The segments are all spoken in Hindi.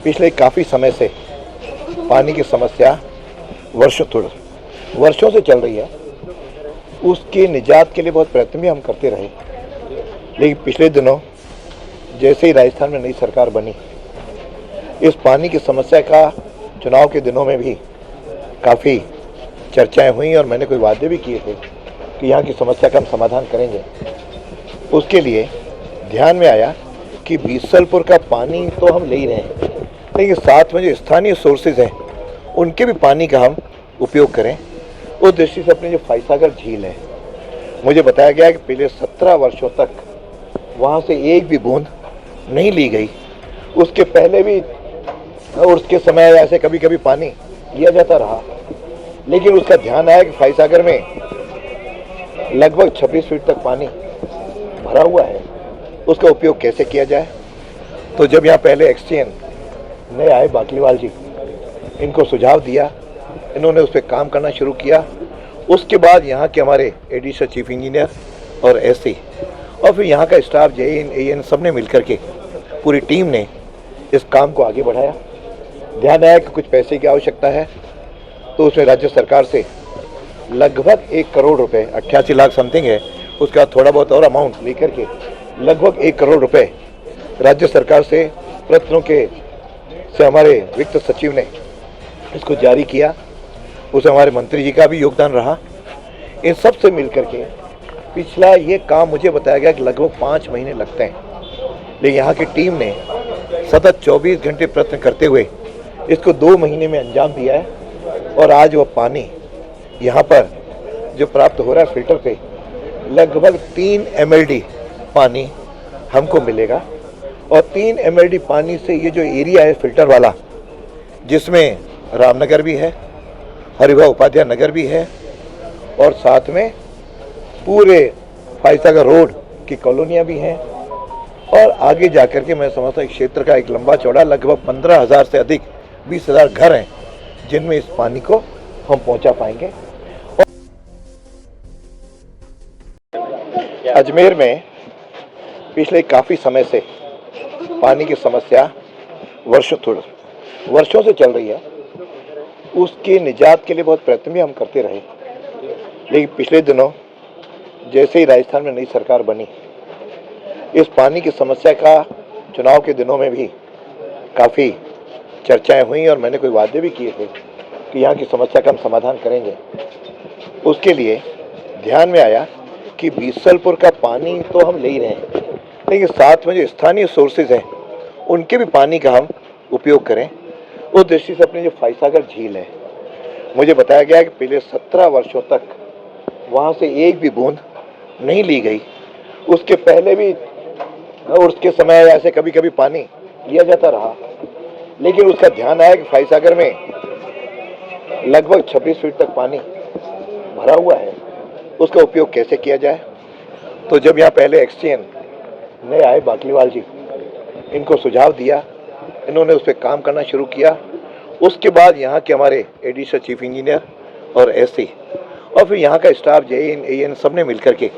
पिछले काफ़ी समय से पानी की समस्या वर्षों से चल रही है। उसके निजात के लिए बहुत प्रयत्न भी हम करते रहे, लेकिन पिछले दिनों जैसे ही राजस्थान में नई सरकार बनी, इस पानी की समस्या का चुनाव के दिनों में भी काफ़ी चर्चाएं हुई और मैंने कोई वादे भी किए थे कि यहाँ की समस्या का हम समाधान करेंगे। उसके लिए ध्यान में आया कि बीसलपुर का पानी तो हम ले ही रहे हैं, लेकिन साथ में जो स्थानीय सोर्सेज हैं उनके भी पानी का हम उपयोग करें। उस दृष्टि से अपनी जो फाइसागर झील है, मुझे बताया गया कि पिछले 17 वर्षों तक वहाँ से एक भी बूंद नहीं ली गई। उसके पहले भी और उसके समय ऐसे कभी कभी पानी लिया जाता रहा, लेकिन उसका ध्यान आया कि फाइसागर में लगभग 26 फीट तक पानी भरा हुआ है, उसका उपयोग कैसे किया जाए। तो जब यहाँ पहले एक्सचेंज नए आए बाकलीवाल जी, इनको सुझाव दिया, इन्होंने उस पर काम करना शुरू किया। उसके बाद यहाँ के हमारे एडिशनल चीफ इंजीनियर और एससी और फिर यहाँ का स्टाफ जेईएन एएन सब ने मिलकर के पूरी टीम ने इस काम को आगे बढ़ाया। ध्यान आया कि कुछ पैसे की आवश्यकता है, तो उसमें राज्य सरकार से लगभग 1 करोड़ रुपए, 88 लाख समथिंग है, उसका थोड़ा बहुत और अमाउंट लेकर के लगभग 1 करोड़ रुपए राज्य सरकार से प्रयत्नों के से हमारे वित्त सचिव ने इसको जारी किया। उसमें हमारे मंत्री जी का भी योगदान रहा। इन सब से मिलकर के पिछला ये काम मुझे बताया गया कि लगभग 5 महीने लगते हैं, लेकिन यहाँ की टीम ने सतत 24 घंटे प्रयत्न करते हुए इसको 2 महीने में अंजाम दिया है। और आज वो पानी यहाँ पर जो प्राप्त हो रहा है फिल्टर पे, लगभग 3 MLD पानी हमको मिलेगा। और 3 MLD पानी से ये जो एरिया है फिल्टर वाला, जिसमें रामनगर भी है, हरिभा उपाध्याय नगर भी है, और साथ में पूरे फाइसागर रोड की कॉलोनियाँ भी हैं, और आगे जाकर के मैं समझता हूँ क्षेत्र का एक लंबा चौड़ा लगभग 15,000 से अधिक 20,000 घर हैं जिनमें इस पानी को हम पहुँचा पाएंगे। अजमेर में पिछले काफ़ी समय से पानी की समस्या वर्षों से चल रही है। उसके निजात के लिए बहुत प्रयत्न भी हम करते रहे, लेकिन पिछले दिनों जैसे ही राजस्थान में नई सरकार बनी, इस पानी की समस्या का चुनाव के दिनों में भी काफ़ी चर्चाएं हुई और मैंने कोई वादे भी किए थे कि यहाँ की समस्या का हम समाधान करेंगे। उसके लिए ध्यान में आया कि बीसलपुर का पानी तो हम ले ही रहे हैं, लेकिन साथ में जो स्थानीय सोर्सेज हैं उनके भी पानी का हम उपयोग करें। उस दृष्टि से अपनी जो फाइसागर झील है, मुझे बताया गया कि पिछले 17 वर्षों तक वहाँ से एक भी बूंद नहीं ली गई। उसके पहले भी और उसके समय ऐसे कभी कभी पानी लिया जाता रहा, लेकिन उसका ध्यान आया कि फाइसागर में लगभग 26 फीट तक पानी भरा हुआ है, उसका उपयोग कैसे किया जाए। तो जब यहाँ पहले एक्सचेंज नए आए बाकलीवाल जी, इनको सुझाव दिया, इन्होंने उस पर काम करना शुरू किया। उसके बाद यहाँ के हमारे एडिशनल चीफ इंजीनियर और एससी और फिर यहाँ का स्टाफ जेईएन एएन सब ने मिलकर के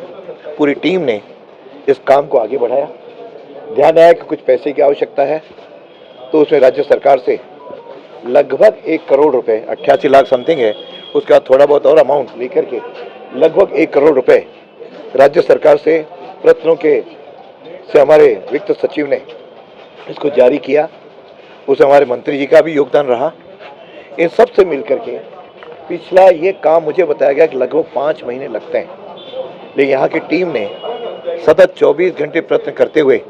पूरी टीम ने इस काम को आगे बढ़ाया। ध्यान आया कि कुछ पैसे की आवश्यकता है, तो उसमें राज्य सरकार से लगभग 1 करोड़ रुपए, 88 लाख समथिंग है, उसका थोड़ा बहुत और अमाउंट लेकर के लगभग 1 करोड़ रुपए राज्य सरकार से प्रयत्नों के से हमारे वित्त सचिव ने इसको जारी किया। उसमें हमारे मंत्री जी का भी योगदान रहा। इन सब से मिलकर के पिछला ये काम मुझे बताया गया कि लगभग 5 महीने लगते हैं, लेकिन यहाँ की टीम ने सतत 24 घंटे प्रयत्न करते हुए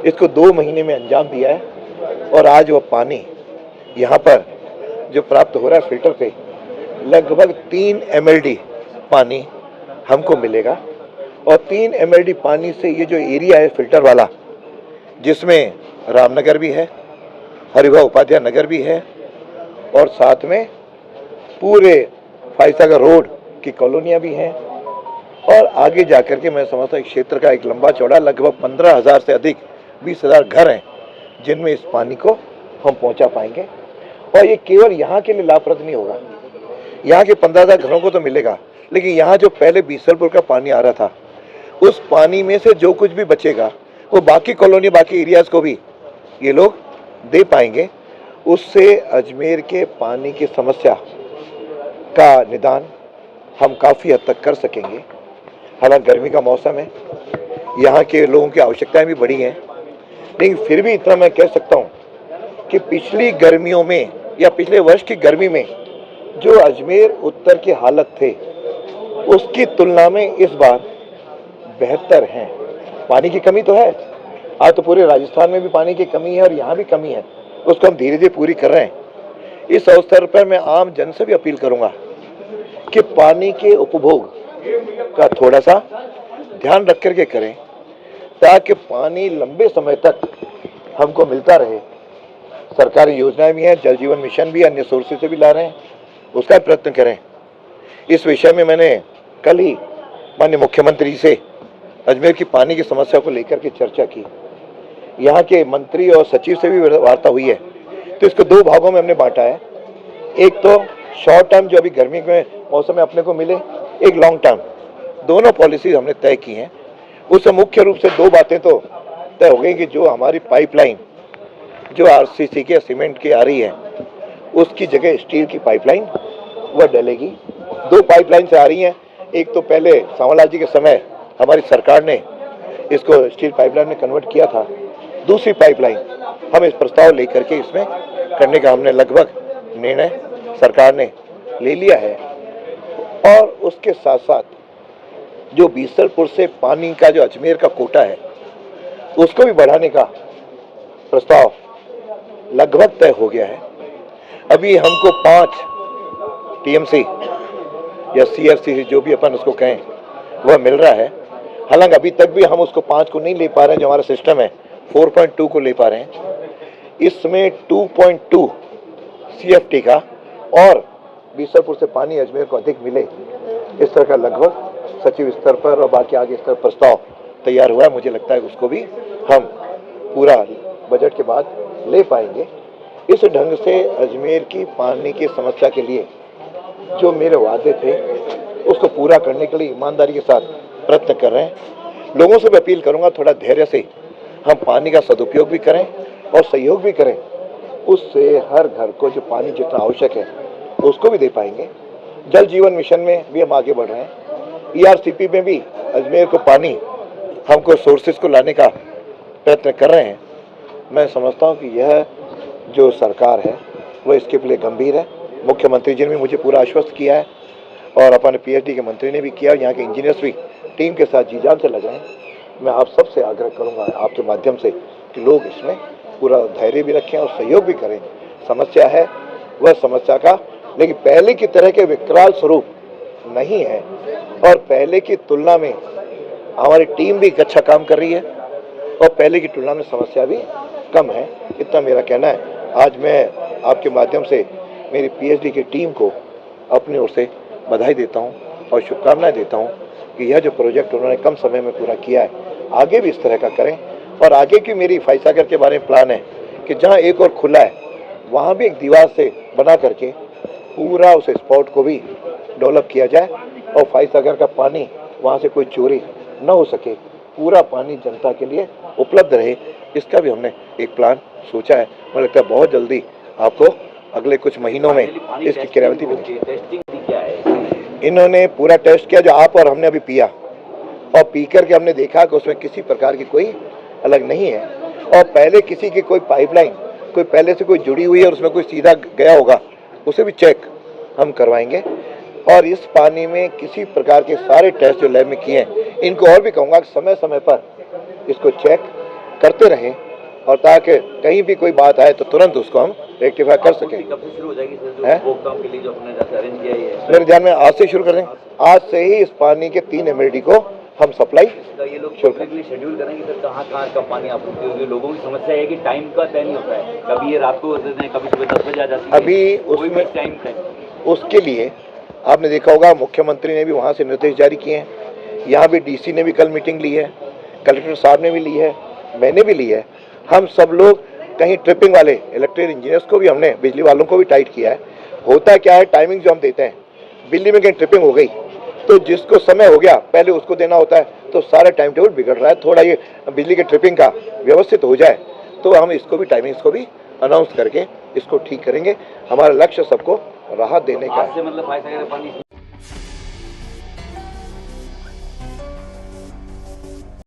इसको 2 महीने में अंजाम दिया है। और आज वो पानी यहाँ पर जो प्राप्त हो रहा है फिल्टर पे, लगभग 3 MLD पानी हमको मिलेगा। और 3 MLD पानी से ये जो एरिया है फिल्टर वाला, जिसमें रामनगर भी है, हरिभा उपाध्याय नगर भी है, और साथ में पूरे फाइसागर रोड की कॉलोनियाँ भी हैं, और आगे जाकर के मैं समझता हूँ क्षेत्र का एक लंबा चौड़ा लगभग 15,000 से अधिक 20,000 घर हैं जिनमें इस पानी को हम पहुँचा पाएंगे। और ये केवल यहाँ के लिए लाभप्रद नहीं होगा, यहाँ के 15,000 घरों को तो मिलेगा, लेकिन यहाँ जो पहले बीसलपुर का पानी आ रहा था, उस पानी में से जो कुछ भी बचेगा वो बाकी कॉलोनी, बाकी एरियाज़ को भी ये लोग दे पाएंगे। उससे अजमेर के पानी की समस्या का निदान हम काफ़ी हद तक कर सकेंगे। हालांकि गर्मी का मौसम है, यहाँ के लोगों की आवश्यकताएं भी बढ़ी हैं, लेकिन फिर भी इतना मैं कह सकता हूँ कि पिछली गर्मियों में या पिछले वर्ष की गर्मी में जो अजमेर उत्तर की हालत थे उसकी तुलना में इस बार बेहतर हैं। पानी की कमी तो है, आज तो पूरे राजस्थान में भी पानी की कमी है और यहाँ भी कमी है, उसको हम धीरे धीरे पूरी कर रहे हैं। इस अवसर पर मैं आम जन से भी अपील करूंगा कि पानी के उपभोग का थोड़ा सा ध्यान रख करके करें, ताकि पानी लंबे समय तक हमको मिलता रहे। सरकारी योजनाएं भी हैं, जल जीवन मिशन भी अन्य सोर्सेज से भी ला रहे हैं, उसका प्रयत्न करें। इस विषय में मैंने कल ही माननीय मुख्यमंत्री से अजमेर की पानी की समस्या को लेकर के चर्चा की। यहाँ के मंत्री और सचिव से भी वार्ता हुई है। तो इसको दो भागों में हमने बांटा है, एक तो शॉर्ट टर्म जो अभी गर्मी के मौसम में अपने को मिले, एक लॉन्ग टर्म। दोनों पॉलिसीज हमने तय की हैं। उससे मुख्य रूप से दो बातें तो तय हो गई कि जो हमारी पाइपलाइन जो आरसीसी के सीमेंट की आ रही है उसकी जगह स्टील की पाइपलाइन वह डलेगी। दो पाइपलाइन से आ रही हैं, एक तो पहले सांवला जी के समय हमारी सरकार ने इसको स्टील पाइपलाइन में कन्वर्ट किया था, दूसरी पाइपलाइन हम इस प्रस्ताव लेकर के इसमें करने का हमने लगभग निर्णय सरकार ने ले लिया है। और उसके साथ साथ जो बीसलपुर से पानी का जो अजमेर का कोटा है उसको भी बढ़ाने का प्रस्ताव लगभग तय हो गया है। अभी हमको 5 टीएमसी या सीएफसी जो भी अपन उसको कहें वह मिल रहा है। हालांकि अभी तक भी हम उसको 5 को नहीं ले पा रहे हैं, जो हमारा सिस्टम है 4.2 को ले पा रहे हैं। इसमें 2.2 सीएफटी का और बीसलपुर से पानी अजमेर को अधिक मिले, इस तरह का लगभग सचिव स्तर पर और बाकी आगे स्तर प्रस्ताव तैयार हुआ है। मुझे लगता है उसको भी हम पूरा बजट के बाद ले पाएंगे। इस ढंग से अजमेर की पानी की समस्या के लिए जो मेरे वादे थे उसको पूरा करने के लिए ईमानदारी के साथ प्रयत्न कर रहे हैं। लोगों से भी अपील करूंगा, थोड़ा धैर्य से हम पानी का सदुपयोग भी करें और सहयोग भी करें, उससे हर घर को जो पानी जितना आवश्यक है उसको भी दे पाएंगे। जल जीवन मिशन में भी हम आगे बढ़ रहे हैं। ईआरसीपी में भी अजमेर को पानी हमको सोर्सेज को लाने का प्रयत्न कर रहे हैं। मैं समझता हूं कि यह जो सरकार है वह इसके लिए गंभीर है। मुख्यमंत्री जी ने भी मुझे पूरा आश्वस्त किया है और अपने पीएचडी के मंत्री ने भी किया, यहाँ के इंजीनियर्स भी टीम के साथ जी जान से लगे हैं। मैं आप सबसे आग्रह करूँगा आपके माध्यम से कि लोग इसमें पूरा धैर्य भी रखें और सहयोग भी करें। समस्या है वह समस्या का, लेकिन पहले की तरह के विकराल स्वरूप नहीं है और पहले की तुलना में हमारी टीम भी अच्छा काम कर रही है और पहले की तुलना में समस्या भी कम है, इतना मेरा कहना है। आज मैं आपके माध्यम से मेरी पीएचडी की टीम को अपनी ओर से बधाई देता हूं और शुभकामनाएं देता हूं कि यह जो प्रोजेक्ट उन्होंने कम समय में पूरा किया है आगे भी इस तरह का करें। और आगे की मेरी फाइसागर के बारे में प्लान है कि जहां एक और खुला है वहां भी एक दीवार से बना करके पूरा उस स्पॉट को भी डेवलप किया जाए और फाइसागर का पानी वहां से कोई चोरी न हो सके, पूरा पानी जनता के लिए उपलब्ध रहे, इसका भी हमने एक प्लान सोचा है। मुझे लगता है बहुत जल्दी आपको अगले कुछ महीनों में इसकी क्रियान्वित मिलेगी। इन्होंने पूरा टेस्ट किया जो आप और हमने अभी पिया, और पी करके हमने देखा कि उसमें किसी प्रकार की कोई अलग नहीं है। और पहले किसी की कोई पाइपलाइन कोई पहले से कोई जुड़ी हुई है और उसमें कोई सीधा गया होगा, उसे भी चेक हम करवाएंगे। और इस पानी में किसी प्रकार के सारे टेस्ट जो लैब में किए हैं, इनको और भी कहूँगा कि समय समय पर इसको चेक करते रहें और ताकि कहीं भी कोई बात आए तो तुरंत उसको हम रेक्टिफाई कर सकें। कब से शुरू हो जाएगी के लिए जो अपने अरेंज किया है? मेरे ध्यान में आज से शुरू कर दें। आज से ही इस पानी के 3 MLD को हम सप्लाई ये लोग शेड्यूल करेंगे सर, कहाँ का पानी आपूर्ति होगी? लोगों की समस्या है कि टाइम का तय नहीं होता है, कभी ये रात को होते हैं, कभी सुबह 10 बजे आ जाती है। अभी उसमें टाइम तय, उसके लिए आपने देखा होगा मुख्यमंत्री ने भी वहाँ से निर्देश जारी किए हैं। यहाँ भी डीसी ने भी कल मीटिंग ली है, कलेक्टर साहब ने भी ली है, मैंने भी ली है। हम सब लोग कहीं ट्रिपिंग वाले इलेक्ट्रिक इंजीनियर्स को भी हमने बिजली वालों को भी टाइट किया है। होता क्या है, टाइमिंग जो हम देते हैं, बिजली में कहीं ट्रिपिंग हो गई तो जिसको समय हो गया पहले उसको देना होता है, तो सारा टाइम टेबल बिगड़ रहा है। थोड़ा ये बिजली के ट्रिपिंग का व्यवस्थित हो जाए तो हम इसको भी टाइमिंग्स को भी अनाउंस करके इसको ठीक करेंगे। हमारा लक्ष्य सबको राहत देने का आज है। से मतलब 22 अगर पानी